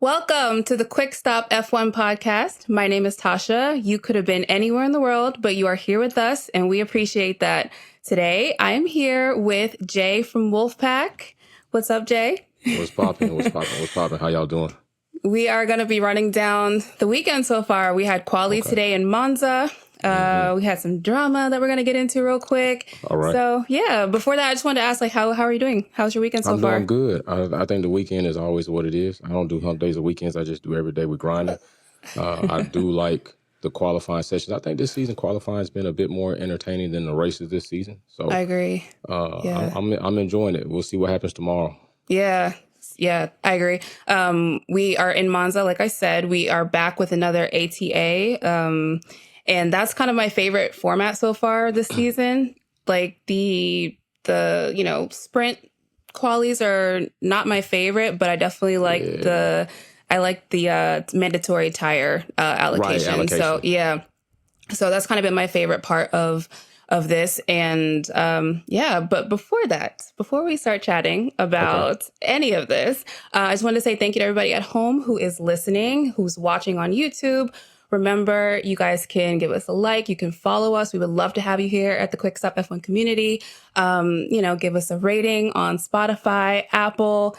Welcome to the Quick Stop F1 podcast. My name is Tasha. You could have been anywhere in the world, but you are here with us, and we appreciate that. Today, I am here with Jay from Wolfpack. What's up, Jay? What's popping? What's popping? What's popping? How y'all doing? We are going to be running down the weekend so far. We had Quali today in Monza. We had some drama that we're going to get into real quick. All right. So, yeah, before that, I just wanted to ask, how are you doing? How's your weekend so far? I'm doing good. I think the weekend is always what it is. I don't do hump days or weekends. I just do every day with grinding. I do like the qualifying sessions. I think this season qualifying has been a bit more entertaining than the races this season. So I agree. I'm enjoying it. We'll see what happens tomorrow. Yeah, I agree. We are in Monza, like I said. We are back with another ATA. And that's kind of my favorite format so far this season. Like the sprint qualies are not my favorite, but I definitely like the mandatory tire allocation. Right, allocation. So that's kind of been my favorite part of this. And but before we start chatting about any of this, I just wanted to say thank you to everybody at home who is listening, who's watching on YouTube. Remember, you guys can give us a like. You can follow us. We would love to have you here at the Quick Stop F1 community. Give us a rating on Spotify, Apple.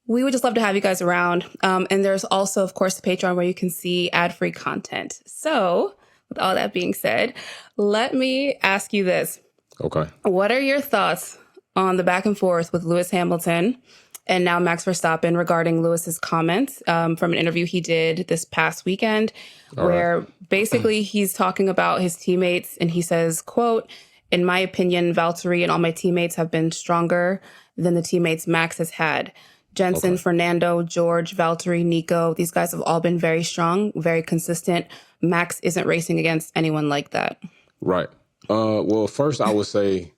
We would just love to have you guys around. And there's also, of course, the Patreon where you can see ad-free content. So with all that being said, let me ask you this. Okay. What are your thoughts on the back and forth with Lewis Hamilton and now Max Verstappen regarding Lewis's comments from an interview he did this past weekend, where basically he's talking about his teammates and he says, quote, "In my opinion, Valtteri and all my teammates have been stronger than the teammates Max has had. Jensen, Fernando, George, Valtteri, Nico, these guys have all been very strong, very consistent. Max isn't racing against anyone like that." Right. Well, first I would say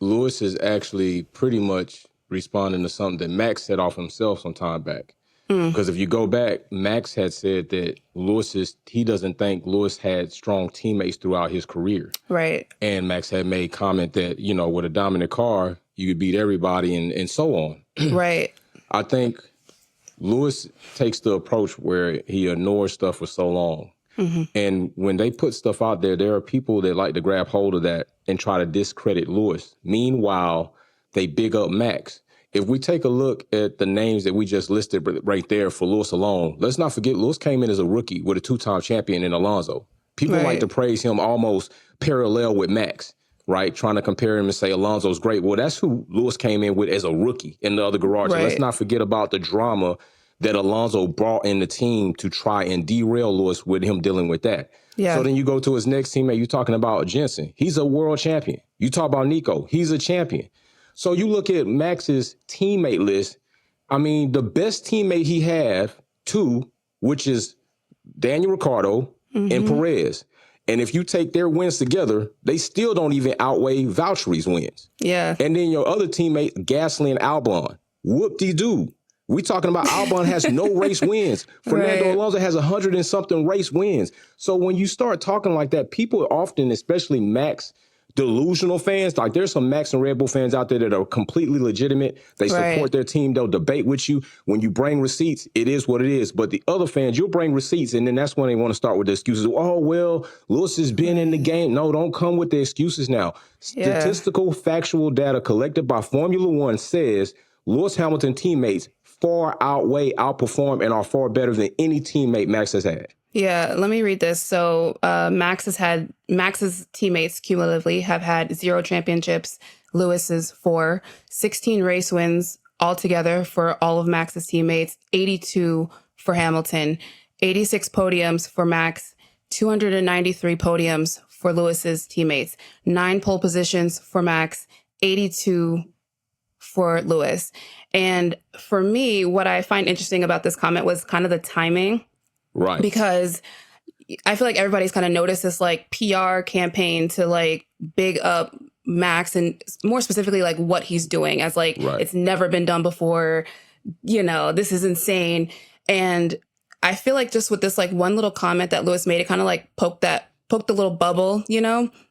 Lewis is actually pretty much responding to something that Max said off himself some time back. Because if you go back, Max had said that he doesn't think Lewis had strong teammates throughout his career. Right. And Max had made comment that, with a dominant car, you could beat everybody and so on. Right. I think Lewis takes the approach where he ignores stuff for so long. Mm-hmm. And when they put stuff out there, there are people that like to grab hold of that and try to discredit Lewis. Meanwhile, they big up Max. If we take a look at the names that we just listed right there for Lewis alone, let's not forget Lewis came in as a rookie with a two-time champion in Alonso. People like to praise him almost parallel with Max, right? Trying to compare him and say Alonso's great. Well, that's who Lewis came in with as a rookie in the other garage. And let's not forget about the drama that Alonso brought in the team to try and derail Lewis with him dealing with that. Yeah. So then you go to his next teammate, you're talking about Jensen. He's a world champion. You talk about Nico. He's a champion. So you look at Max's teammate list. I mean, the best teammate he have, two, which is Daniel Ricciardo and Perez. And if you take their wins together, they still don't even outweigh Valtteri's wins. Yeah. And then your other teammate, Gasly and Albon. Whoop-de-doo. We talking about Albon has no race wins. Fernando Alonso has 100 and something race wins. So when you start talking like that, people often, especially Max delusional fans, like there's some Max and Red Bull fans out there that are completely legitimate. They support their team. They'll debate with you. When you bring receipts, it is what it is. But the other fans, you'll bring receipts, and then that's when they want to start with the excuses. Oh, well, Lewis has been in the game. No, don't come with the excuses now. Statistical, factual data collected by Formula One says Lewis Hamilton teammates far outperform, and are far better than any teammate Max has had. Yeah, let me read this. So Max's teammates cumulatively have had 0 championships, Lewis's 4, 16 race wins altogether for all of Max's teammates, 82 for Hamilton, 86 podiums for Max, 293 podiums for Lewis's teammates, 9 pole positions for Max, 82 for Lewis. And for me, what I find interesting about this comment was kind of the timing. Right. Because I feel like everybody's kind of noticed this like PR campaign to like big up Max and more specifically like what he's doing as like it's never been done before. This is insane. And I feel like just with this like one little comment that Lewis made, it kind of like poked the little bubble,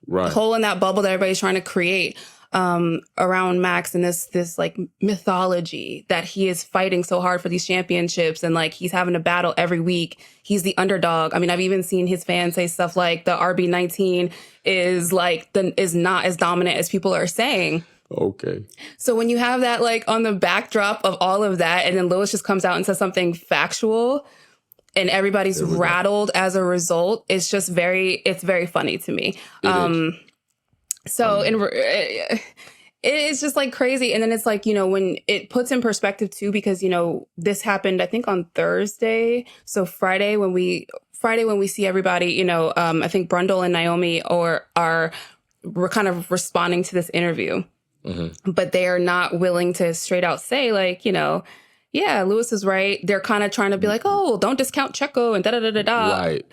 hole in that bubble that everybody's trying to create. around Max and this like mythology that he is fighting so hard for these championships and like he's having a battle every week. He's the underdog. I mean, I've even seen his fans say stuff like the RB19 is not as dominant as people are saying. Okay. So when you have that like on the backdrop of all of that, and then Lewis just comes out and says something factual, and everybody's rattled as a result, it's very funny to me. So it's just like crazy. And then it's like, when it puts in perspective too, because, this happened, I think on Thursday. So Friday when we see everybody, I think Brundle and Naomi were kind of responding to this interview, but they are not willing to straight out say like, yeah, Lewis is right. They're kind of trying to be like, oh, don't discount Checo and da-da-da-da-da. Right.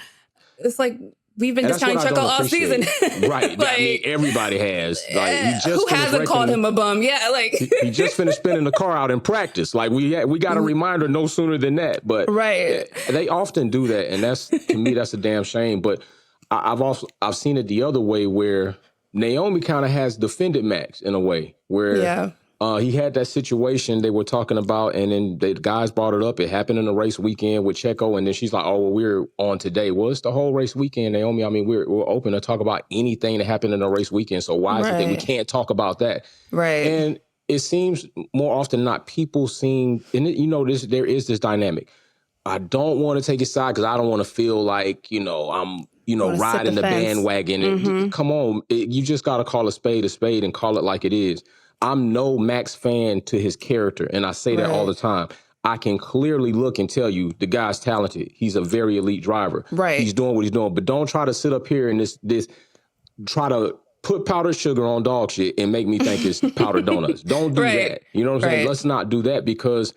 It's like, we've been discounting Checo all season. Right. Like, I mean, everybody has. Like, who hasn't called him a bum? Yeah, like he just finished spinning the car out in practice. Like we got a reminder no sooner than that. But right. They often do that, and to me that's a damn shame. But I've seen it the other way where Naomi kind of has defended Max in a way where he had that situation they were talking about, and then the guys brought it up. It happened in the race weekend with Checo, and then she's like, oh, well, we're on today. Well, it's the whole race weekend, Naomi. I mean, we're open to talk about anything that happened in the race weekend, so why is it that we can't talk about that? Right. And it seems more often than not, people seem, and there is this dynamic. I don't want to take his side because I don't want to feel like, I'm riding the bandwagon. And come on, you just got to call a spade and call it like it is. I'm no Max fan to his character, and I say that all the time. I can clearly look and tell you the guy's talented. He's a very elite driver. Right. He's doing what he's doing. But don't try to sit up here and this try to put powdered sugar on dog shit and make me think it's powdered donuts. Don't do that. You know what I'm saying? Let's not do that because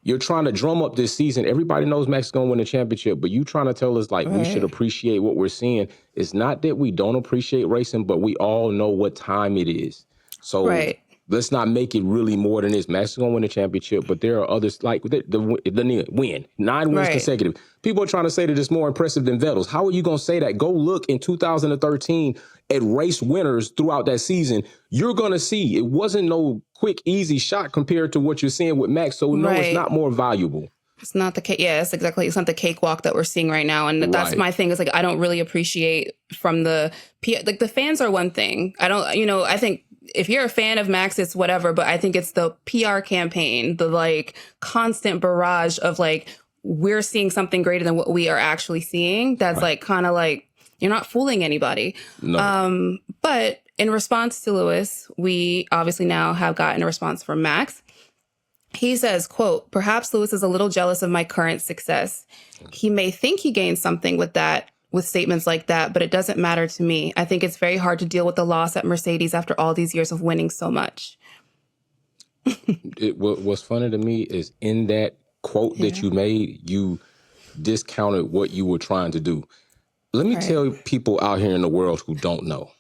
you're trying to drum up this season. Everybody knows Max is going to win the championship, but you trying to tell us like we should appreciate what we're seeing. It's not that we don't appreciate racing, but we all know what time it is. So let's not make it really more than this. Max is going to win the championship, but there are others like the win. 9 wins consecutive. People are trying to say that it's more impressive than Vettel's. How are you going to say that? Go look in 2013 at race winners throughout that season. You're going to see it wasn't no quick, easy shot compared to what you're seeing with Max. So no, it's not more valuable. It's not the cake. Yeah, it's not the cakewalk that we're seeing right now. And that's my thing is like, I don't really appreciate from the fans are one thing. I think if you're a fan of Max, it's whatever, but I think it's the PR campaign, the like constant barrage of like, we're seeing something greater than what we are actually seeing. That's like, kind of like, you're not fooling anybody. No. But in response to Lewis, we obviously now have gotten a response from Max. He says, quote, perhaps Lewis is a little jealous of my current success. He may think he gained something with statements like that, but it doesn't matter to me. I think it's very hard to deal with the loss at Mercedes after all these years of winning so much. What's funny to me is in that quote that you made, you discounted what you were trying to do. Let me tell people out here in the world who don't know.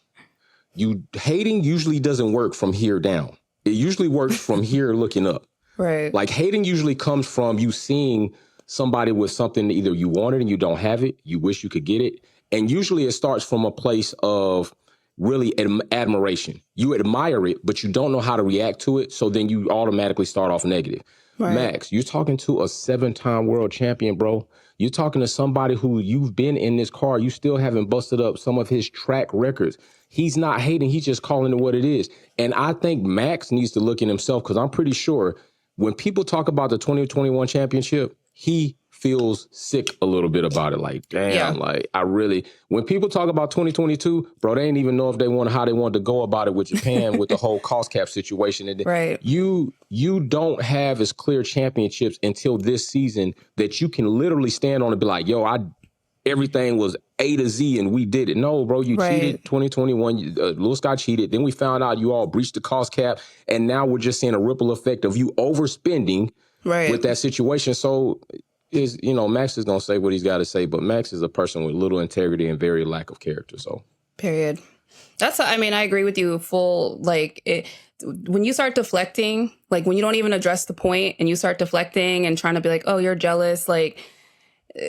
Hating usually doesn't work from here down. It usually works from here looking up. Right. Like hating usually comes from you seeing somebody with something that either you wanted and you don't have it, you wish you could get it. And usually it starts from a place of really admiration. You admire it, but you don't know how to react to it. So then you automatically start off negative. Right. Max, you're talking to a 7-time world champion, bro. You're talking to somebody who you've been in this car. You still haven't busted up some of his track records. He's not hating. He's just calling it what it is. And I think Max needs to look at himself because I'm pretty sure when people talk about the 2021 championship, he feels sick a little bit about it. Like, damn, like when people talk about 2022, bro, they didn't even know if how they wanted to go about it with Japan with the whole cost cap situation. And you don't have as clear championships until this season that you can literally stand on and be like, yo, everything was A to Z and we did it. No, bro, you cheated 2021. Lewis got cheated. Then we found out you all breached the cost cap. And now we're just seeing a ripple effect of you overspending with that situation. So Max is going to say what he's got to say, but Max is a person with little integrity and very lack of character. So period. I agree with you when you start deflecting, like when you don't even address the point and you start deflecting and trying to be like, oh, you're jealous. Like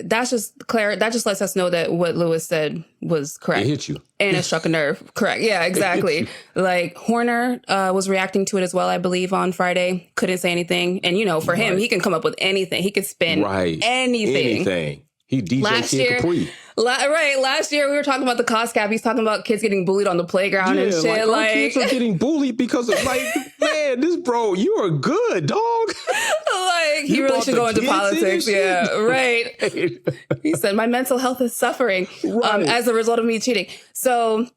that's just clear. That just lets us know that what Lewis said was correct. It hit you. And it struck a nerve. Correct. Yeah, exactly. Like Horner was reacting to it as well, I believe, on Friday. Couldn't say anything. And, you know, for him, he can come up with anything. He could spin anything. He DJ last Kid year, Capri. Last year we were talking about the cost cap. He's talking about kids getting bullied on the playground and shit. Like kids are getting bullied because of man, this bro, you are good, dog. Like he really should go into politics. Yeah, right. He said my mental health is suffering as a result of me cheating. So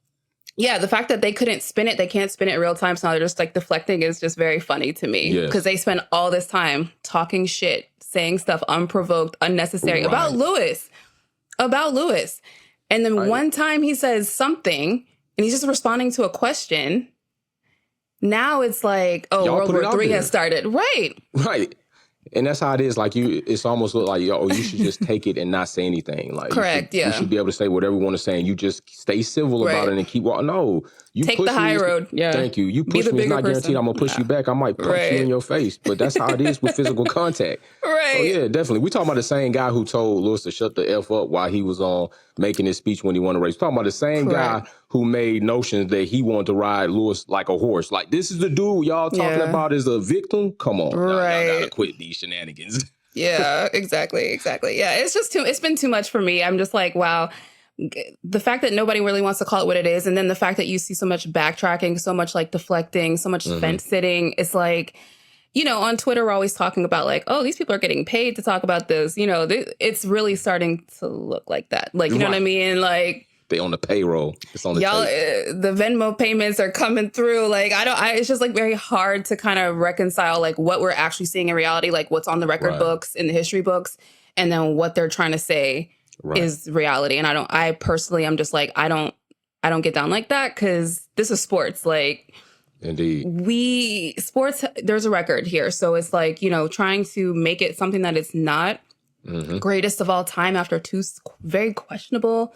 yeah, the fact that they couldn't spin it, they can't spin it in real time. So now they're just like deflecting is just very funny to me because they spend all this time talking shit, saying stuff unprovoked, unnecessary about Lewis. And then one time he says something and he's just responding to a question. Now it's like, World War III has started. Right. And that's how it is. Like it's almost like, you should just take it and not say anything. Like, correct. You should be able to say whatever you want to say and you just stay civil about it and keep walking. No, you take the high road. Yeah. Thank you. You push me. It's not guaranteed I'm going to push you back. I might punch you in your face, but that's how it is with physical contact. Right. So yeah, definitely. We're talking about the same guy who told Lewis to shut the F up while he was on making his speech when he won a race. We're talking about the same guy who made notions that he wanted to ride Lewis like a horse. Like, this is the dude y'all talking about as a victim? Come on. Y'all gotta quit these shenanigans. Yeah, exactly. Yeah, it's been too much for me. I'm just like, wow. The fact that nobody really wants to call it what it is, and then the fact that you see so much backtracking, so much like deflecting, so much fence sitting, it's like, you know, on Twitter, we're always talking about like, oh, these people are getting paid to talk about this. You know, it's really starting to look like that. Like, you know what I mean? Like, they on the payroll. It's on the the Venmo payments are coming through. Like, it's just like very hard to kind of reconcile like what we're actually seeing in reality, like what's on the record books, in the history books, and then what they're trying to say is reality. And I personally, I'm just like, I don't get down like that because this is sports. Like, indeed, sports, there's a record here. So it's like, you know, trying to make it something that it's not. Greatest of all time after two very questionable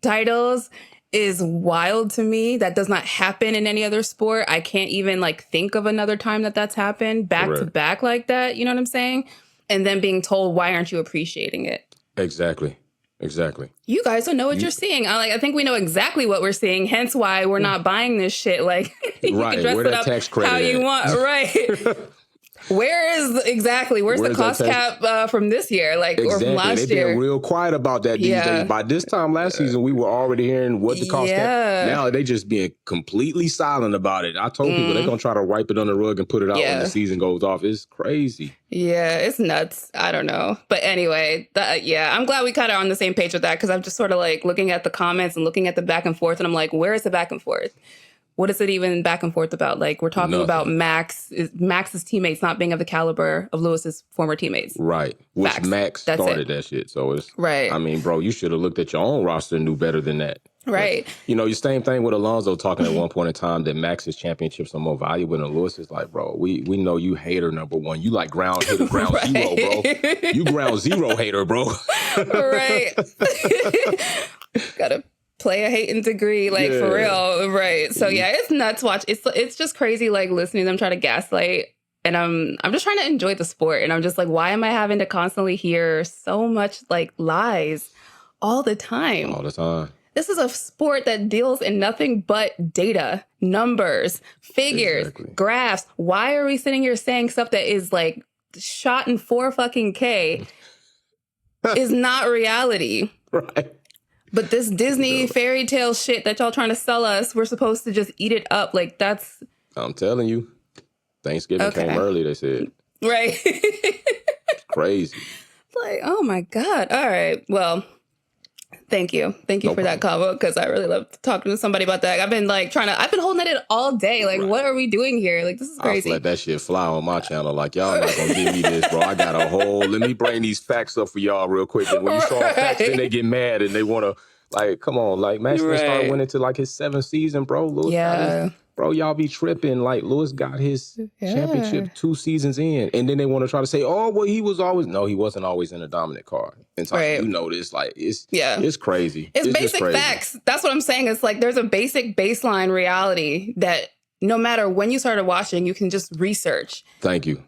titles is wild to me. That does not happen in any other sport. I can't even like think of another time that's happened back to back like that. You know what I'm saying? And then being told, why aren't you appreciating it? Exactly. You guys don't know what you're seeing. I think we know exactly what we're seeing. Hence why we're not buying this shit. Like, you can dress it up tax credit how you want. Right. Where's the cost cap from this year? Like, or from last year? They've been real quiet about that these days. By this time last season, we were already hearing what the cost cap. Now they just being completely silent about it. I told people they're going to try to wipe it on the rug and put it out when the season goes off. It's crazy. Yeah, it's nuts. I don't know. But anyway, I'm glad we kind of are on the same page with that because I'm just sort of like looking at the comments and looking at the back and forth. And I'm like, where is the back and forth? What is it even back and forth about? Like, we're talking about Max's teammates not being of the caliber of Lewis's former teammates. Right. Which Max started that shit. So it's, I mean, bro, you should have looked at your own roster and knew better than that. Right. But, you know, your same thing with Alonso talking at one point in time that Max's championships are more valuable than Lewis. Is like, bro, we know you hater number one. You like ground zero, bro. You ground zero hater, bro. Right. Gotta play a hating degree, like for real, right? So it's nuts. Watch, it's just crazy, like listening to them try to gaslight, and I'm just trying to enjoy the sport, and I'm just like, why am I having to constantly hear so much like lies all the time? This is a sport that deals in nothing but data, numbers, figures, graphs. Why are we sitting here saying stuff that is like shot in 4K is not reality, right? But this Disney fairy tale shit that y'all trying to sell us, we're supposed to just eat it up. Like, that's... I'm telling you. Thanksgiving came early, they said. Right. It's crazy. It's like, oh my God. All right. Well, thank you. Thank you for that combo, because I really love talking to somebody about that. I've been like I've been holding it all day. Like, what are we doing here? Like, this is crazy. I'll let that shit fly on my channel. Like, y'all not going to give me this, bro. I got a whole... Let me bring these facts up for y'all real quick. And when you saw facts, then they get mad and they want to... Like, come on, like, Max started winning to like his 7th season, bro. Lewis bro, y'all be tripping. Like, Lewis got his championship 2 seasons in, and then they want to try to say, oh, well, he was always... No, he wasn't always in a dominant car. And so you know this, like, it's crazy. It's basic facts. That's what I'm saying. It's like there's a basic baseline reality that no matter when you started watching, you can just research. Thank you.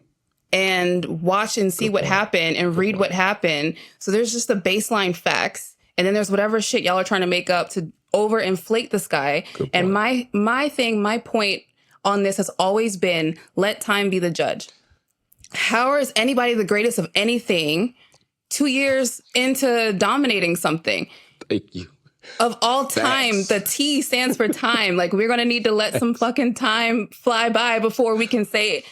and watch and see what happened and read what happened. So there's just the baseline facts. And then there's whatever shit y'all are trying to make up to overinflate the sky. And my point on this has always been, let time be the judge. How is anybody the greatest of anything 2 years into dominating something? Thank you. Of all time, Facts. the T stands for time. Like, we're going to need to let some fucking time fly by before we can say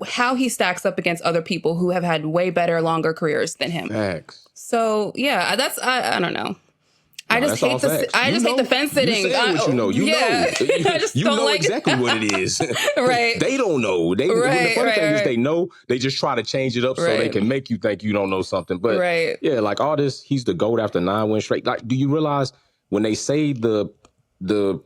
how he stacks up against other people who have had way better, longer careers than him. Facts. So, yeah, that's, I don't know. I No, just hate the fence sitting. You said what you know. You know. I just you don't know like exactly what it is. Right. They don't know. The funny thing is they know. They just try to change it up so they can make you think you don't know something. But yeah, like all this, he's the GOAT after 9 wins straight. Like, do you realize when they say the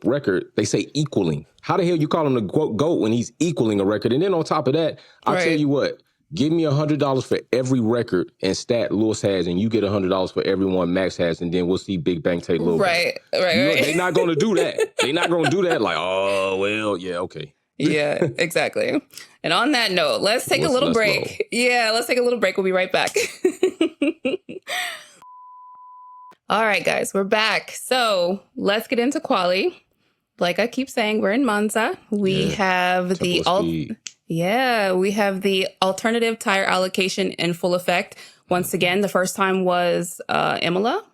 record, they say equaling? How the hell you call him the GOAT when he's equaling a record? And then on top of that, I'll tell you what. Give me $100 for every record and stat Lewis has, and you get $100 for every one Max has, and then we'll see Big Bang take Lil Bang. Right. They're not going to do that. They're not going to do that. Like, oh well, yeah, okay. Yeah, exactly. And on that note, let's take a little break. Yeah, let's take a little break. We'll be right back. All right, guys, we're back. So let's get into quali. Like I keep saying, we're in Monza. We have we have the alternative tire allocation in full effect. Once again, the first time was Imola.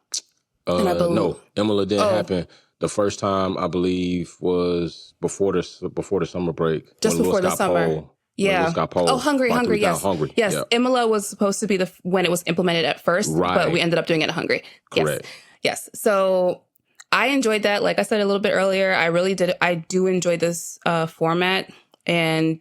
No, Imola didn't happen. The first time, I believe, was before the summer break. Just before the summer. Hungary. Yes. Hungary. Yes. Yep. Imola was supposed to be when it was implemented at first, but we ended up doing it at Hungary. Correct. Yes. So I enjoyed that. Like I said a little bit earlier, I really did. I do enjoy this format, and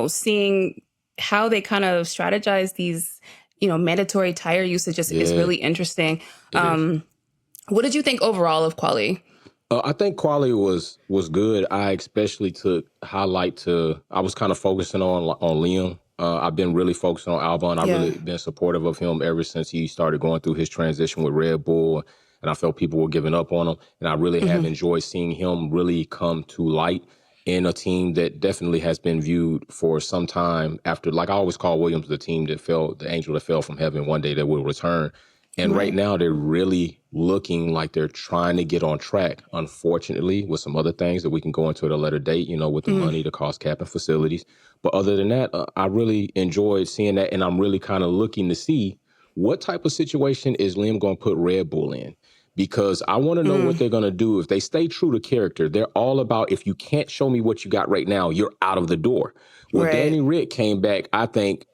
seeing how they kind of strategize these, mandatory tire usages is really interesting. What did you think overall of quali? I think quali was good. I especially took highlight to. I was kind of focusing on Liam. I've been really focusing on Albon. I've really been supportive of him ever since he started going through his transition with Red Bull. And I felt people were giving up on him. And I really have enjoyed seeing him really come to light in a team that definitely has been viewed for some time after. Like I always call Williams the team that fell, the angel that fell from heaven one day that will return. And right now they're really looking like they're trying to get on track, unfortunately, with some other things that we can go into at a later date, with the money, the cost cap and facilities. But other than that, I really enjoyed seeing that. And I'm really kind of looking to see what type of situation is Liam going to put Red Bull in? Because I want to know what they're going to do. If they stay true to character, they're all about, if you can't show me what you got right now, you're out of the door. Well, Danny Rick came back, I think,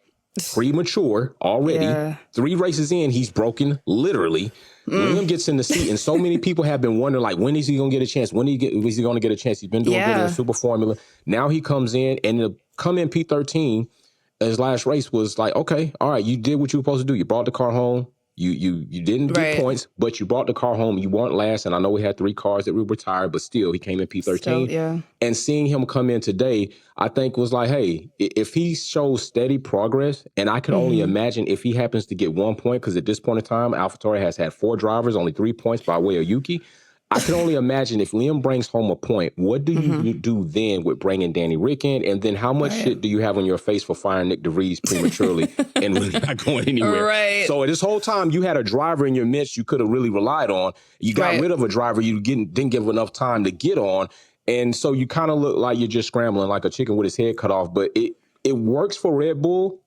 premature already. 3 races in, he's broken, literally. Liam gets in the seat, and so many people have been wondering, like, when is he going to get a chance? When is he going to get a chance? He's been doing good in the Super Formula. Now he comes in, and to come in P13, his last race was like, okay, all right, you did what you were supposed to do. You brought the car home. You didn't get points, but you brought the car home. You weren't last, and I know we had 3 cars that were retired, but still, he came in P13. And seeing him come in today, I think was like, hey, if he shows steady progress, and I can only imagine if he happens to get 1 point, because at this point in time, AlphaTauri has had 4 drivers, only 3 points by way of Yuki. I can only imagine if Liam brings home a point, what do you do then with bringing Danny Rick in? And then how much shit do you have on your face for firing Nick DeVries prematurely and really not going anywhere? So this whole time you had a driver in your midst you could have really relied on. You got rid of a driver you didn't give enough time to get on. And so you kind of look like you're just scrambling like a chicken with his head cut off. But it works for Red Bull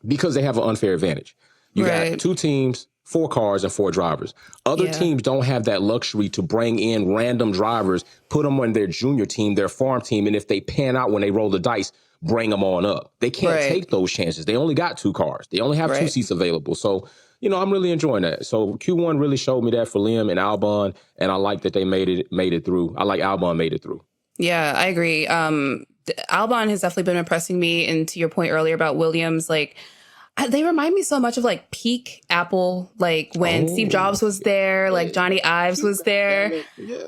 because they have an unfair advantage. You got 2 teams, 4 cars, and 4 drivers. Other teams don't have that luxury to bring in random drivers, put them on their junior team, their farm team, and if they pan out when they roll the dice, bring them on up. They can't take those chances. They only got 2 cars. They only have 2 seats available. So, I'm really enjoying that. So Q1 really showed me that for Liam and Albon, and I like that they made it through. I like Albon made it through. Yeah, I agree. Albon has definitely been impressing me, and to your point earlier about Williams, like, they remind me so much of like peak Apple, like when Steve Jobs was there, like Johnny Ives was there.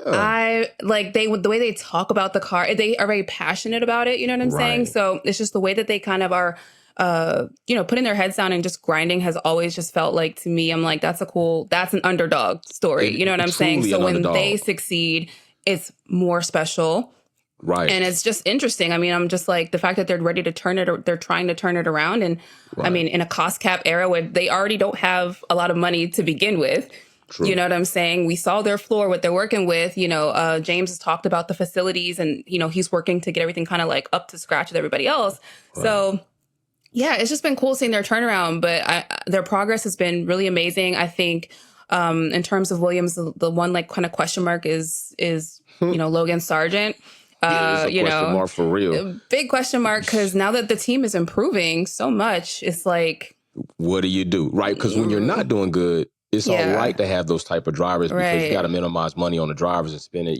I like the way they talk about the car. They are very passionate about it. You know what I'm saying? So it's just the way that they kind of are, putting their heads down and just grinding has always just felt like, to me, I'm like, that's an underdog story. You know what I'm saying? So when they succeed, it's more special. Right. And it's just interesting. I mean, I'm just like the fact that they're ready to turn it, or they're trying to turn it around. And I mean, in a cost cap era where they already don't have a lot of money to begin with, True. you know what I'm saying? We saw their floor, what they're working with. James has talked about the facilities, and, he's working to get everything kind of like up to scratch with everybody else. Right. So, yeah, it's just been cool seeing their turnaround. But their progress has been really amazing. I think in terms of Williams, the one like kind of question mark is Logan Sargent. Yeah, it's a question mark for real. Big question mark, because now that the team is improving so much, it's like, what do you do? Right? Because when you're not doing good, it's all right to have those type of drivers, because you got to minimize money on the drivers and spend it.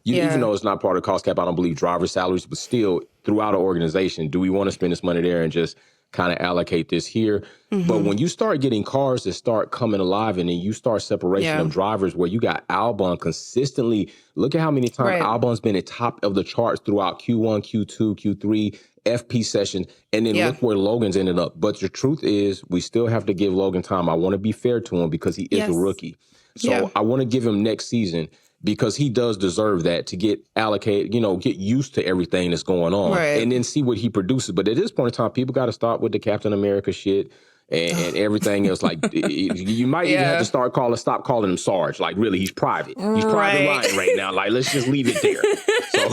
Even though it's not part of the cost cap, I don't believe driver salaries, but still throughout an organization, do we want to spend this money there and just kind of allocate this here? Mm-hmm. But when you start getting cars that start coming alive, and then you start separation of drivers, where you got Albon consistently, look at how many times Albon's been at top of the charts throughout Q1, Q2, Q3, FP session, and then look where Logan's ended up. But the truth is, we still have to give Logan time. I want to be fair to him because he is a rookie. So I want to give him next season, because he does deserve that, to get allocated, get used to everything that's going on, and then see what he produces. But at this point in time, people got to stop with the Captain America shit and everything else. Like, you might even have to stop calling him Sarge. Like, really, he's private. He's Private Ryan right now. Like, let's just leave it there. So,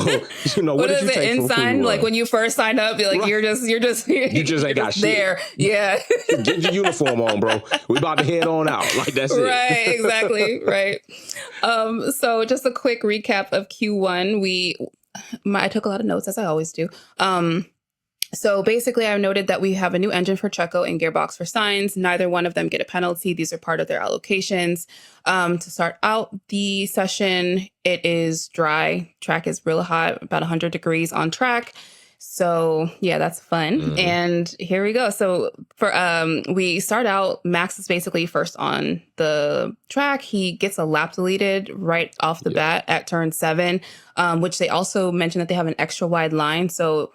what did you take from Ensign? Like, when you first signed up, you're like, you just ain't got shit there. Yeah. Get your uniform on, bro. We about to head on out. Like, that's it. Right. Exactly. Right. So just a quick recap of Q1. I took a lot of notes, as I always do. So basically, I noted that we have a new engine for Checo and gearbox for Sainz. Neither one of them get a penalty. These are part of their allocations. To start out the session, it is dry. Track is real hot, about 100 degrees on track. So yeah, that's fun. Mm-hmm. And here we go. So for we start out, Max is basically first on the track. He gets a lap deleted right off the bat at turn 7, which they also mentioned that they have an extra wide line. So,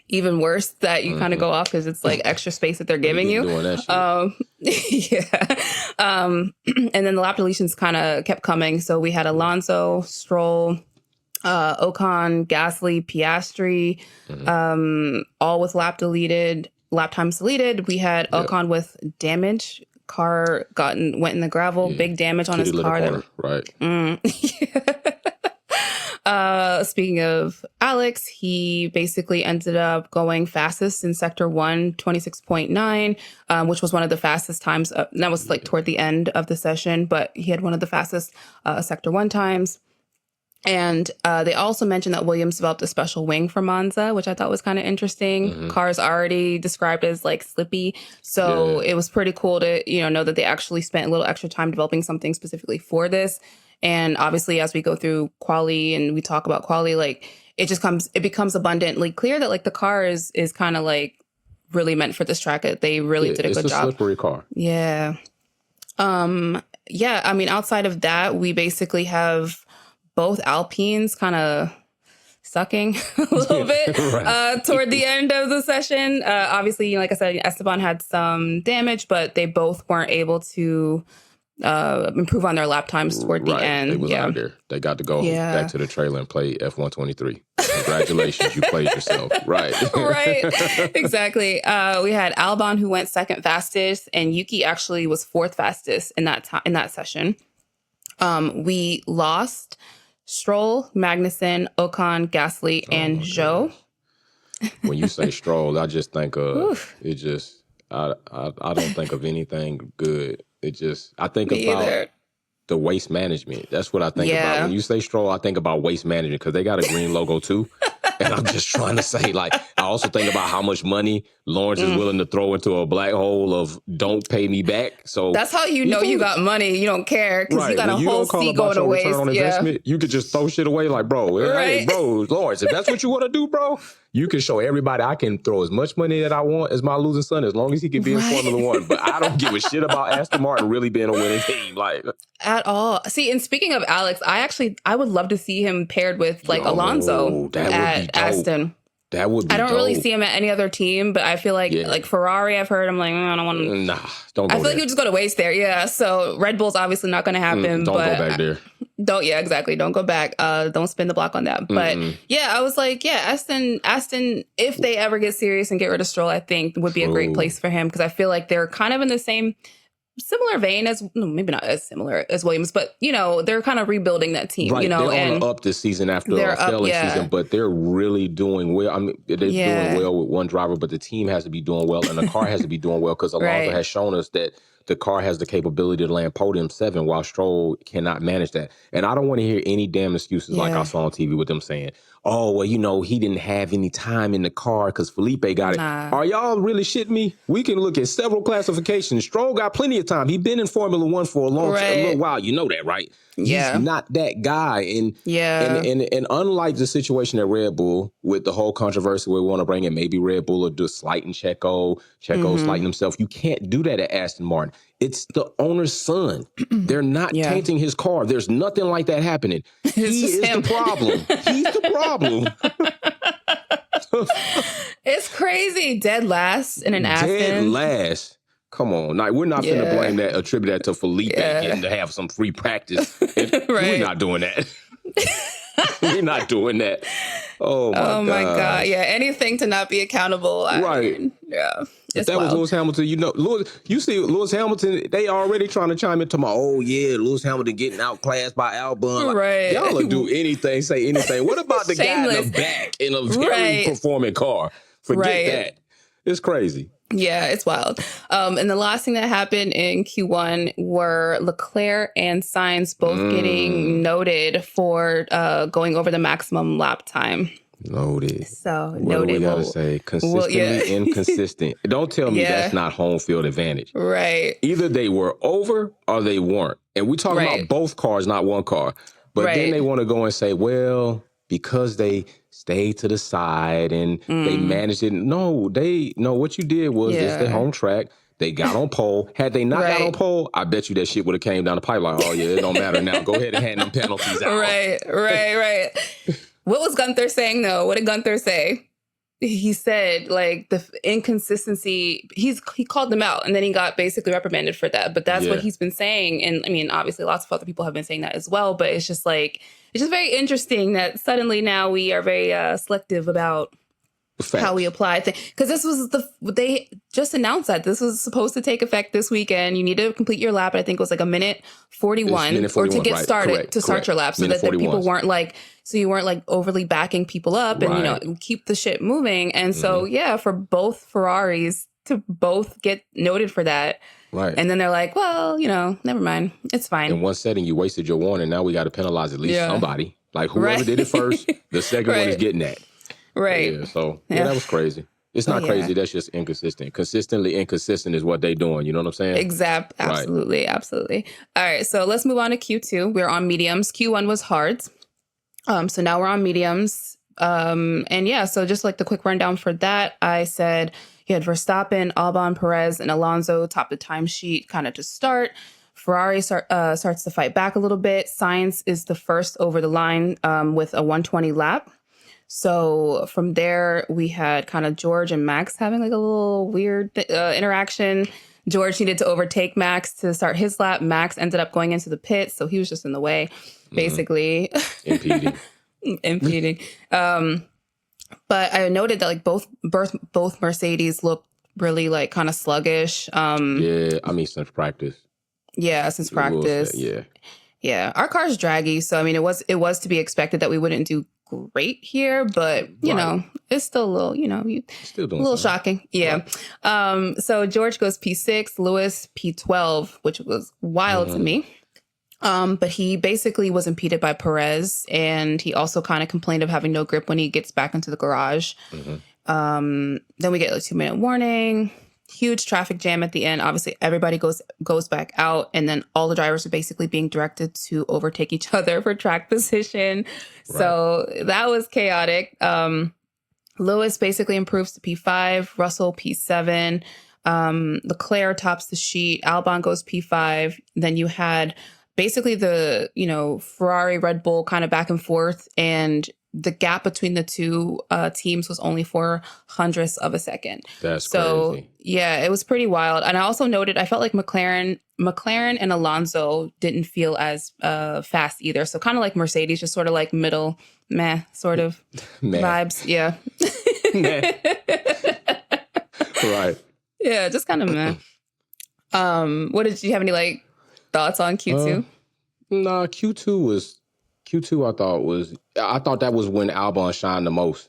even worse that you kind of go off, because it's like extra space that they're giving you. And then the lap deletions kind of kept coming. So we had Alonso, Stroll, Ocon, Gasly, Piastri, all with lap times deleted. We had Ocon with damage. Car went in the gravel, big damage on his car. Speaking of Alex, he basically ended up going fastest in sector 1, 26.9, which was one of the fastest times. That was like toward the end of the session, but he had one of the fastest sector 1 times. And they also mentioned that Williams developed a special wing for Monza, which I thought was kind of interesting. Mm-hmm. Car's already described as like slippy. So it was pretty cool to, know that they actually spent a little extra time developing something specifically for this. And obviously, as we go through quali and we talk about quali, like it becomes abundantly clear that like the car is kind of like really meant for this track. They really did a good job. It's a slippery car. Yeah. I mean, outside of that, we basically have both Alpines kind of sucking a little bit toward the end of the session. Obviously, like I said, Esteban had some damage, but they both weren't able to improve on their lap times toward the end. They was out there. They got to go back to the trailer and play F123. Congratulations, you played yourself. Right. Right. Exactly. We had Albon, who went second fastest, and Yuki actually was fourth fastest in that session. We lost Stroll, Magnussen, Ocon, Gasly, and Zhou. When you say Stroll, I just think of it. Just I don't think of anything good. I think about the waste management. That's what I think about. When you say Stroll, I think about waste management, because they got a green logo too. And I'm just trying to say, like, I also think about how much money Lawrence is willing to throw into a black hole of don't pay me back. So that's how you got money. You don't care, because you got a whole seat going to waste. On investment, you could just throw shit away like, bro, hey, bro, Lawrence, if that's what you want to do, bro, you can show everybody I can throw as much money that I want as my losing son, as long as he can be in Formula One. But I don't give a shit about Aston Martin really being a winning team, like at all. See, and speaking of Alex, I would love to see him paired with like Alonso at Aston. That would be I don't really see him at any other team, but I feel like like Ferrari, I've heard, I'm like, I don't want to. Nah, don't go I feel like you just go to waste there. Yeah. So Red Bull's obviously not going to happen. Don't go back there. Exactly. Don't go back. Don't spin the block on that. But yeah, I was like, yeah, Aston, if they ever get serious and get rid of Stroll, I think would be a great place for him, because I feel like they're kind of in the similar vein as, maybe not as similar as Williams, but they're kind of rebuilding that team. Right, they're on the up this season after a failing season, but they're really doing well. I mean, they're doing well with one driver, but the team has to be doing well, and the car has to be doing well, because Alonso has shown us that the car has the capability to land podium 7, while Stroll cannot manage that. And I don't want to hear any damn excuses like I saw on TV with them saying, oh, well, he didn't have any time in the car because Felipe got it. Are y'all really shitting me? We can look at several classifications. Stroll got plenty of time. He's been in Formula One for a little while. You know that, right? He's not that guy. And unlike the situation at Red Bull with the whole controversy where we want to bring in maybe Red Bull or just slighting Checo slighting himself, you can't do that at Aston Martin. It's the owner's son. They're not tainting his car. There's nothing like that happening. He is the problem. He's the problem. It's crazy. Dead last in an Aston. Dead last. Come on. Now, we're not going to attribute that to Felipe getting to have some free practice. We're not doing that. We're not doing that. Oh my God. Yeah. Anything to not be accountable. If that was Lewis Hamilton, you see Lewis Hamilton, they already trying to chime into Lewis Hamilton getting outclassed by Albon. Right. Y'all will do anything, say anything. What about the guy in the back in a very performing car? Forget that. It's crazy. Yeah, it's wild. And the last thing that happened in Q1 were Leclerc and Sainz both getting noted for going over the maximum lap time. Noted. So what noted. Do we gotta say consistently inconsistent. Don't tell me that's not home field advantage. Right. Either they were over or they weren't. And we talking about both cars, not one car. But then they want to go and say, well, because they stayed to the side and they managed it. No, what you did was it's the home track. They got on pole. Had they not got on pole, I bet you that shit would have came down the pipeline. Oh yeah, it don't matter now. Go ahead and hand them penalties out. Right. What was Gunther saying though? What did Gunther say? He said like the inconsistency, he called them out and then he got basically reprimanded for that. But that's what he's been saying. And I mean, obviously lots of other people have been saying that as well. But it's just very interesting that suddenly now we are very selective about how we apply things. Because this was they just announced that this was supposed to take effect this weekend. You need to complete your lap. I think it was like a minute 41, or to get started, start your lap, so that people weren't you weren't overly backing people up and keep the shit moving. And so for both Ferraris to both get noted for that. Right. And then they're like, well, never mind. It's fine. In one setting, you wasted your warning. Now we got to penalize at least somebody. Like whoever did it first, the second one is getting that. Right. Yeah. So that was crazy. It's not crazy. That's just inconsistent. Consistently inconsistent is what they're doing. You know what I'm saying? Absolutely. Absolutely. All right. So let's move on to Q2. We're on mediums. Q1 was hards. So now we're on mediums. So just like the quick rundown for that, I said you had Verstappen, Albon, Perez, and Alonso top the timesheet kind of to start. Ferrari starts to fight back a little bit. Sainz is the first over the line with a 120 lap. So from there, we had kind of George and Max having like a little weird interaction. George needed to overtake Max to start his lap. Max ended up going into the pits, so he was just in the way, basically. Impeding. But I noted that like both Mercedes looked really like kind of sluggish. Since practice. Yeah, since practice. Yeah. Our car's draggy, so I mean it was to be expected that we wouldn't do great here, but you know, it's still a little, still doing a little shocking. Yeah. Right. So George goes P6, Lewis P12, which was wild to me. But he basically was impeded by Perez, and he also kind of complained of having no grip when he gets back into the garage. Then we get a 2-minute warning. Huge traffic jam at the end. Obviously, everybody goes back out, and then all the drivers are basically being directed to overtake each other for track position. Right. So that was chaotic. Lewis basically improves to P5, Russell P7, Leclerc tops the sheet, Albon goes P5. Then you had basically the, Ferrari, Red Bull kind of back and forth, and the gap between the two teams was only 400ths of a second. That's so crazy. yeah, it was pretty wild. And I also noted, I felt like McLaren and Alonso didn't feel as fast either. So kind of like Mercedes, just sort of like middle meh sort of vibes. Yeah. Right. Yeah, just kind of meh. What did you have any like thoughts on Q2? Nah, Q2 I thought that was when Albon shined the most.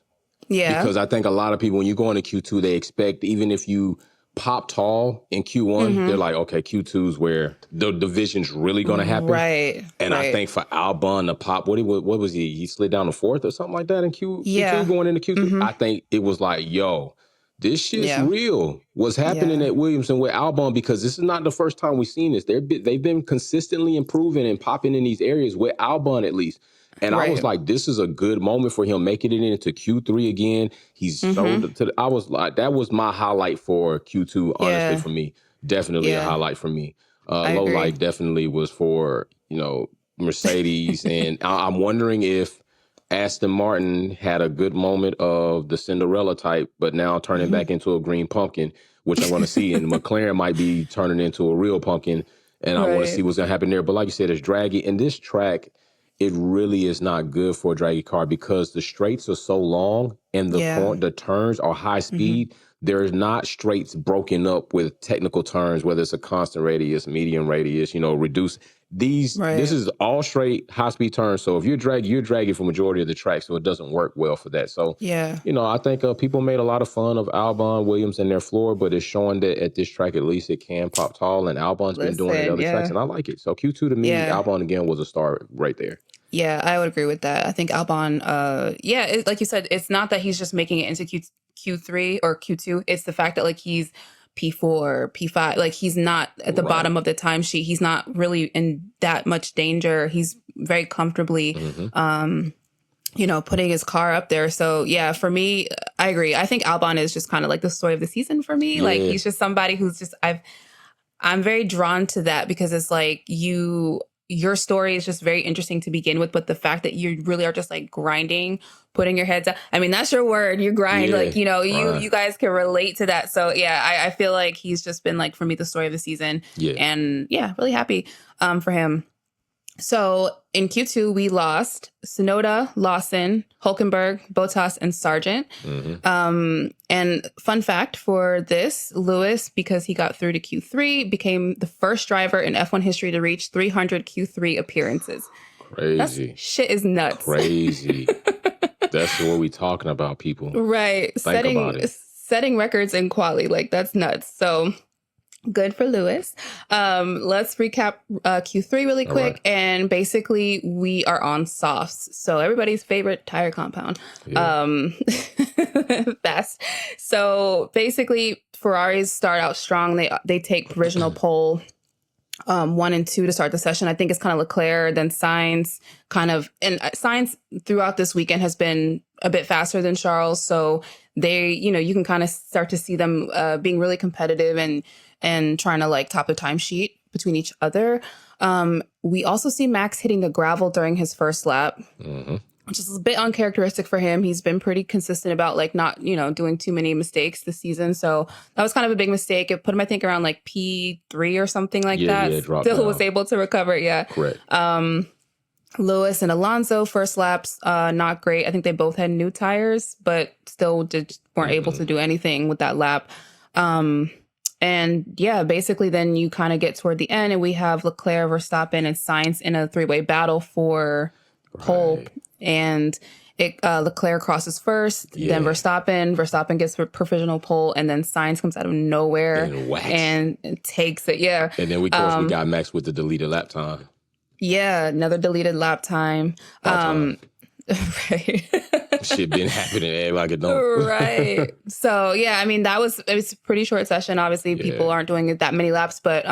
Yeah. Because I think a lot of people, when you go into Q2, they expect, even if you pop tall in Q1, they're like, okay, Q2 is where the division's really going to happen. Right. And I think for Albon to pop, what was he? He slid down to fourth or something like that in Q2 going into Q3. I think it was like, yo, this shit's real. What's happening at Williamson with Albon, because this is not the first time we've seen this. They've been consistently improving and popping in these areas with Albon at least. And I was like, this is a good moment for him making it into Q3 again. He's showed I was like, that was my highlight for Q2, honestly, for me. Definitely a highlight for me. Low light definitely was for, Mercedes. And I'm wondering if Aston Martin had a good moment of the Cinderella type, but now turning back into a green pumpkin, which I want to see. And McLaren might be turning into a real pumpkin. And I want to see what's going to happen there. But like you said, it's draggy. And this track, it really is not good for a draggy car because the straights are so long and the turns are high speed. There's not straights broken up with technical turns, whether it's a constant radius, medium radius, reduced. This is all straight high speed turns. So if you're dragging for majority of the track, so it doesn't work well for that. So I think people made a lot of fun of Albon, Williams, and their floor, but it's showing that at this track at least it can pop tall, and Albon's been doing it at other tracks, and I like it. So Q2 to me, Albon again was a star right there. Yeah, I would agree with that. I think Albon, like you said, it's not that he's just making it into Q3 or Q2. It's the fact that like he's P4, P5, like he's not at the bottom of the timesheet. He's not really in that much danger. He's very comfortably, putting his car up there. So yeah, for me, I agree. I think Albon is just kind of like the story of the season for me. Like he's just somebody who's just, I'm very drawn to that because it's like your story is just very interesting to begin with, but the fact that you really are just like grinding, putting your heads down. I mean, that's your word. You grind, you guys can relate to that. So yeah, I feel like he's just been like, for me, the story of the season. Yeah. And yeah, really happy for him. So in Q2, we lost Tsunoda, Lawson, Hulkenberg, Bottas, and Sargent. And fun fact for this, Lewis, because he got through to Q3, became the first driver in F1 history to reach 300 Q3 appearances. Crazy. Shit is nuts. Crazy. That's what we talking about, people. Right. Setting records in quali, like that's nuts. So good for Lewis. Let's recap Q3 really quick. And basically, we are on softs. So everybody's favorite tire compound. Best. So basically, Ferraris start out strong. They take provisional pole 1 and 2 to start the session. I think it's kind of Leclerc, then Sainz and Sainz throughout this weekend has been a bit faster than Charles. So they, you can kind of start to see them being really competitive and trying to like top the timesheet between each other. We also see Max hitting the gravel during his first lap, which is a bit uncharacteristic for him. He's been pretty consistent about like not, doing too many mistakes this season. So that was kind of a big mistake. It put him, I think, around like P3 or something like that. Yeah, Still was able to recover. Yeah. Correct. Lewis and Alonso, first laps, not great. I think they both had new tires, but still weren't able to do anything with that lap. And yeah, basically then you kind of get toward the end and we have Leclerc, Verstappen, and Sainz in a three-way battle for pole. And Leclerc crosses first, then Verstappen gets a provisional pole, and then Sainz comes out of nowhere and takes it. Yeah. And then we got Max with the deleted lap time. Yeah, another deleted lap time. Right. Shit been happening like it don't. Right. So yeah, I mean it was a pretty short session. Obviously, people aren't doing that many laps, but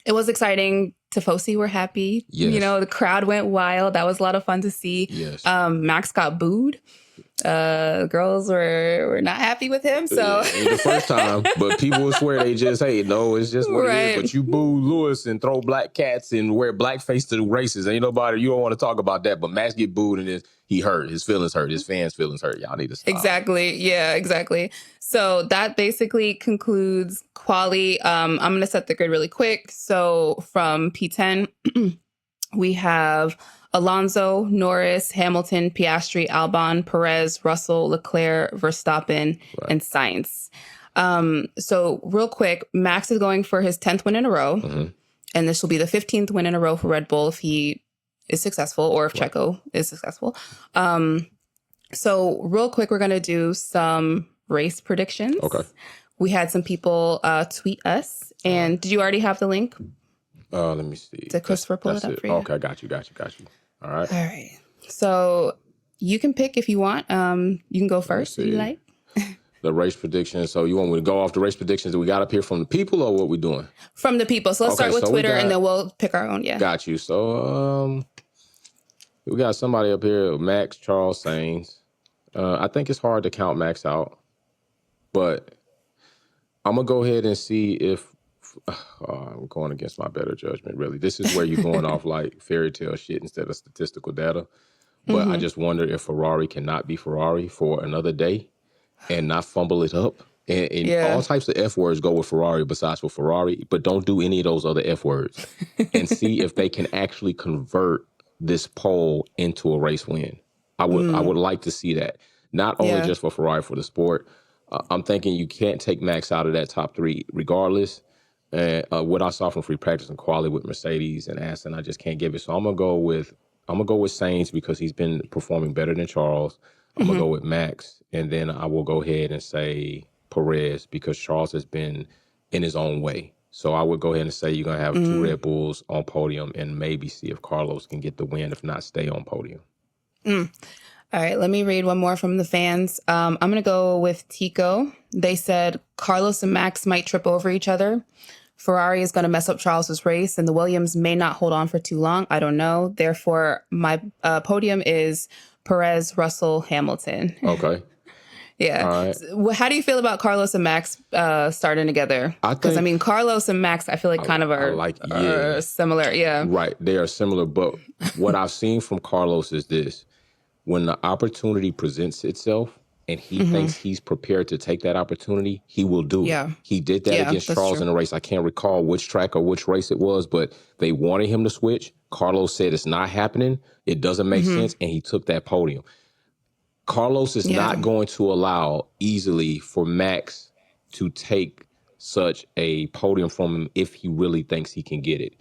it was exciting. Tifosi were happy. Yes. The crowd went wild. That was a lot of fun to see. Yes. Max got booed. Girls were not happy with him. So Ain't the first time, but people will swear they just, hey, no, it's just what it is. But you boo Lewis and throw black cats and wear blackface to the races. Ain't nobody, you don't want to talk about that. But Max get booed and he hurt. His feelings hurt. His fans' feelings hurt. Y'all need to stop. Exactly. Yeah, exactly. So that basically concludes quali. I'm going to set the grid really quick. So from P10, we have Alonso, Norris, Hamilton, Piastri, Albon, Perez, Russell, Leclerc, Verstappen, and Sainz. So real quick, Max is going for his 10th win in a row. And this will be the 15th win in a row for Red Bull if he is successful or if Checo is successful. So real quick, we're going to do some race predictions. Okay. We had some people tweet us. And did you already have the link? Let me see. Did Christopher pull it up for you? Okay, got you. All right. So you can pick if you want. You can go first if you like. The race predictions. So you want me to go off the race predictions that we got up here from the people, or what we doing? From the people. So let's start with Twitter and then we'll pick our own. Yeah. Got you. So we got somebody up here, Max Charles Sainz. I think it's hard to count Max out, but I'm going to go ahead and see if I'm going against my better judgment, really. This is where you're going off like fairy tale shit instead of statistical data. But I just wonder if Ferrari cannot be Ferrari for another day and not fumble it up. And all types of F words go with Ferrari besides for Ferrari, but don't do any of those other F words. And see if they can actually convert this pole into a race win. I would like to see that. Not only just for Ferrari, for the sport. I'm thinking you can't take Max out of that top three regardless. And what I saw from free practice and quali with Mercedes and Aston, I just can't give it. So I'm gonna go with Sainz because he's been performing better than Charles. I'm gonna go with Max, and then I will go ahead and say Perez because Charles has been in his own way. So I would go ahead and say you're gonna have two Red Bulls on podium, and maybe see if Carlos can get the win. If not, stay on podium. All right, let me read one more from the fans. I'm going to go with Tico. They said Carlos and Max might trip over each other. Ferrari is going to mess up Charles's race, and the Williams may not hold on for too long. I don't know. Therefore, my podium is Perez, Russell, Hamilton. Okay. Yeah. All right. So, how do you feel about Carlos and Max starting together? Because, I mean, Carlos and Max, I feel like kind of are similar. Yeah. Right. They are similar. But what I've seen from Carlos is this. When the opportunity presents itself and he thinks he's prepared to take that opportunity, he will do it. He did that against Charles in a race. I can't recall which track or which race it was, but they wanted him to switch. Carlos said it's not happening. It doesn't make sense. And he took that podium. Carlos is not going to allow easily for Max to take such a podium from him if he really thinks he can get it.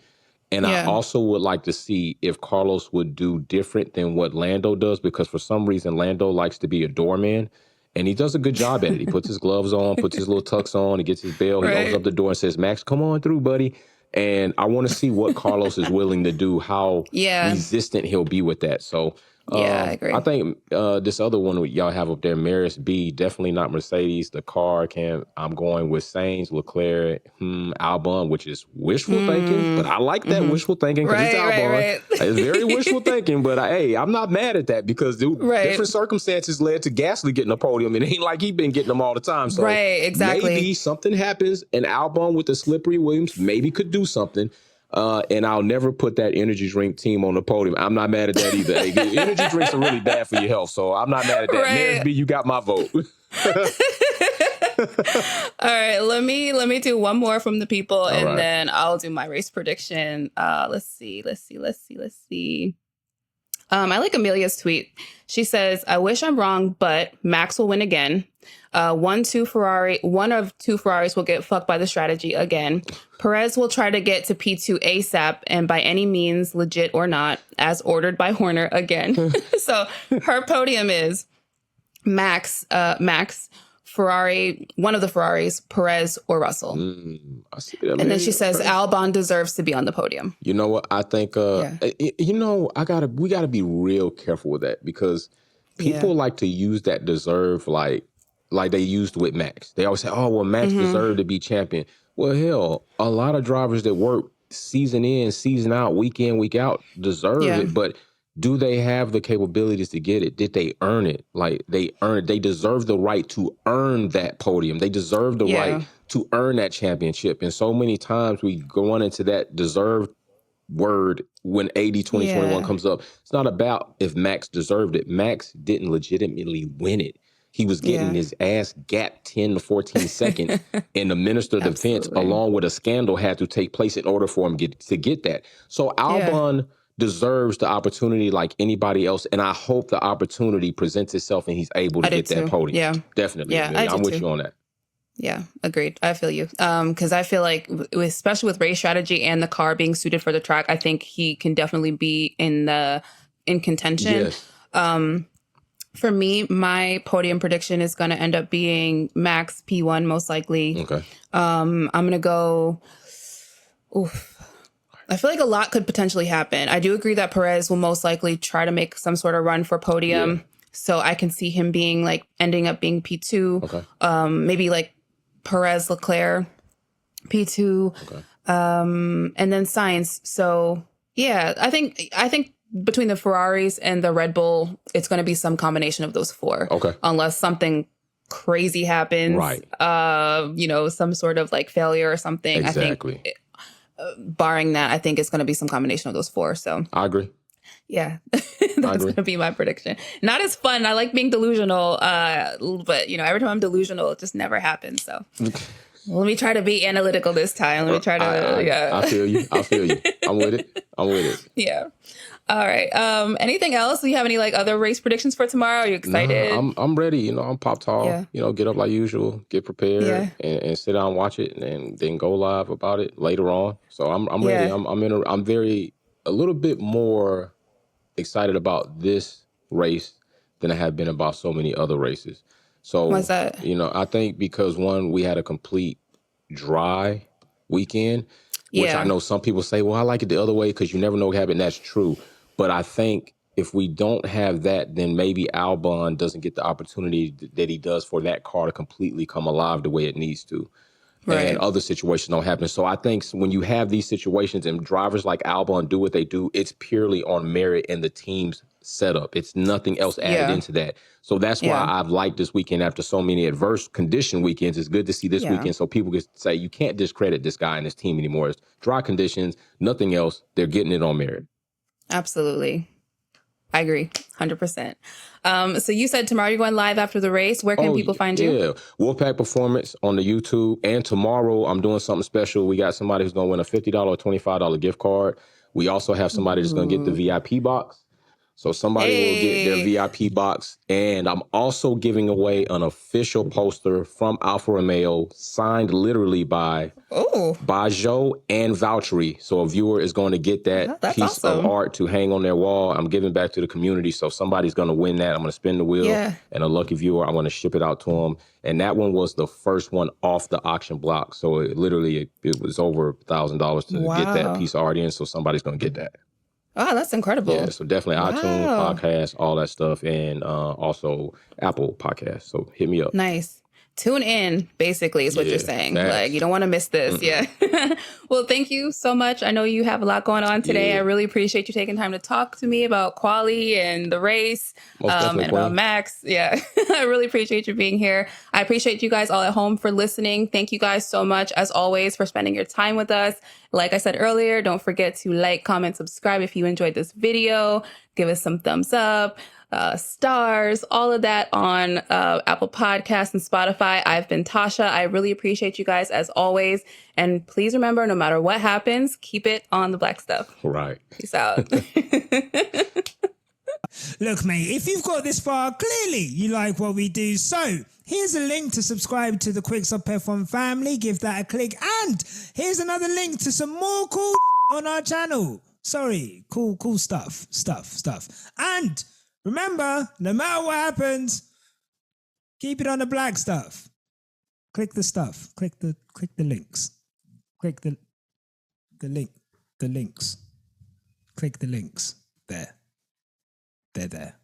And I also would like to see if Carlos would do different than what Lando does, because for some reason Lando likes to be a doorman, and he does a good job at it. He puts his gloves on, puts his little tux on, he gets his bell, he opens up the door and says, Max, come on through, buddy. And I want to see what Carlos is willing to do, how resistant he'll be with that. So I agree. I think this other one y'all have up there, Maris B, definitely not Mercedes. The car I'm going with Sainz, Leclerc, Albon, which is wishful thinking, but I like that wishful thinking because it's Albon. It's very wishful thinking, but I'm not mad at that because different circumstances led to Gasly getting a podium. It ain't like he's been getting them all the time. So maybe something happens and Albon with the slippery Williams maybe could do something. And I'll never put that energy drink team on the podium. I'm not mad at that either. Hey, energy drinks are really bad for your health, so I'm not mad at that. Maris B, you got my vote. All right, let me do one more from the people, and then I'll do my race prediction. Let's see. I like Amelia's tweet. She says, I wish I'm wrong, but Max will win again. One of two Ferraris will get fucked by the strategy again. Perez will try to get to P2 ASAP and by any means, legit or not, as ordered by Horner again. So her podium is Max, Ferrari, one of the Ferraris, Perez or Russell. I see that. And then she says Albon deserves to be on the podium. You know what? I think we gotta be real careful with that because people like to use that deserve like they used with Max. They always say, oh, well, Max deserved to be champion. Well, hell, a lot of drivers that work season in, season out, week in, week out deserve it. But Do they have the capabilities to get it? Did they earn it? Like, they earned it. They deserve the right to earn that podium. They deserve the right to earn that championship. And so many times we go on into that deserved word when AD 2021 comes up. It's not about if Max deserved it. Max didn't legitimately win it. He was getting his ass gapped 10 to 14 seconds, and the Minister of Defense, along with a scandal, had to take place in order for him to get that. So Albon deserves the opportunity like anybody else, and I hope the opportunity presents itself and he's able to get that podium. Yeah. Definitely. Yeah, I'm with you on that. Yeah, agreed. I feel you. Because I feel like, especially with race strategy and the car being suited for the track, I think he can definitely be in contention. Yes. For me, my podium prediction is going to end up being Max P1, most likely. Okay. I'm going to go. Oof. I feel like a lot could potentially happen. I do agree that Perez will most likely try to make some sort of run for podium. Yeah. So I can see him being ending up being P2. Okay. Maybe Perez, Leclerc, P2. Okay. And then Sainz. So yeah, I think between the Ferraris and the Red Bull, it's going to be some combination of those four. Okay. Unless something crazy happens. Right. Some sort of failure or something. Exactly. I think, barring that, I think it's going to be some combination of those four. So I agree. Yeah, that's going to be my prediction. Not as fun. I like being delusional, but every time I'm delusional, it just never happens. So let me try to be analytical this time. Let me try to. I feel you. I'm with it. Yeah. All right. Anything else? Do you have any other race predictions for tomorrow? Are you excited? Nah, I'm ready. I'm popped off. Yeah. Get up like usual, get prepared, and sit down and watch it, and then go live about it later on. So I'm ready. I'm very a little bit more excited about this race than I have been about so many other races. So what's that? I think because one, we had a complete dry weekend, which I know some people say, well, I like it the other way because you never know what happened. That's true. But I think if we don't have that, then maybe Albon doesn't get the opportunity that he does for that car to completely come alive the way it needs to. Right. And other situations don't happen. So I think when you have these situations and drivers like Albon do what they do, it's purely on merit and the team's setup. It's nothing else added into that. So that's why I've liked this weekend after so many adverse condition weekends. It's good to see this weekend so people can say you can't discredit this guy and his team anymore. It's dry conditions, nothing else. They're getting it on merit. Absolutely. I agree, 100%. So you said tomorrow you're going live after the race. Where can people find you? Yeah, Wolfpack Performance on the YouTube. And tomorrow I'm doing something special. We got somebody who's going to win a $50 or $25 gift card. We also have somebody that's going to get the VIP box. So somebody will get their VIP box. And I'm also giving away an official poster from Alfa Romeo signed literally by Joe and Valtteri. So a viewer is going to get that piece of art to hang on their wall. I'm giving back to the community. So somebody's going to win that. I'm going to spin the wheel. Yeah. And a lucky viewer, I'm going to ship it out to them. And that one was the first one off the auction block. So it was over $1,000 to get that piece of art in. So somebody's going to get that. Oh, that's incredible. Yeah, so definitely iTunes, podcast, all that stuff, and also Apple Podcasts. So hit me up. Nice. Tune in, basically, is what you're saying. Facts. You don't want to miss this. Mm-mm. Yeah. Well, thank you so much. I know you have a lot going on today. I really appreciate you taking time to talk to me about quali and the race and about Max. Yeah. I really appreciate you being here. I appreciate you guys all at home for listening. Thank you guys so much, as always, for spending your time with us. Like I said earlier, don't forget to like, comment, subscribe if you enjoyed this video. Give us some thumbs up. Stars, all of that on Apple Podcasts and Spotify. I've been Tasha. I really appreciate you guys as always. And please remember, no matter what happens, keep it on the black stuff. Right. Peace out. Look, mate, if you've got this far, clearly you like what we do. So here's a link to subscribe to the Quicks Up F1 family. Give that a click. And here's another link to some more cool on our channel. Sorry, cool stuff. And remember, no matter what happens, keep it on the black stuff. Click the stuff. Click the links. Click the links. Click the links. There. They're there.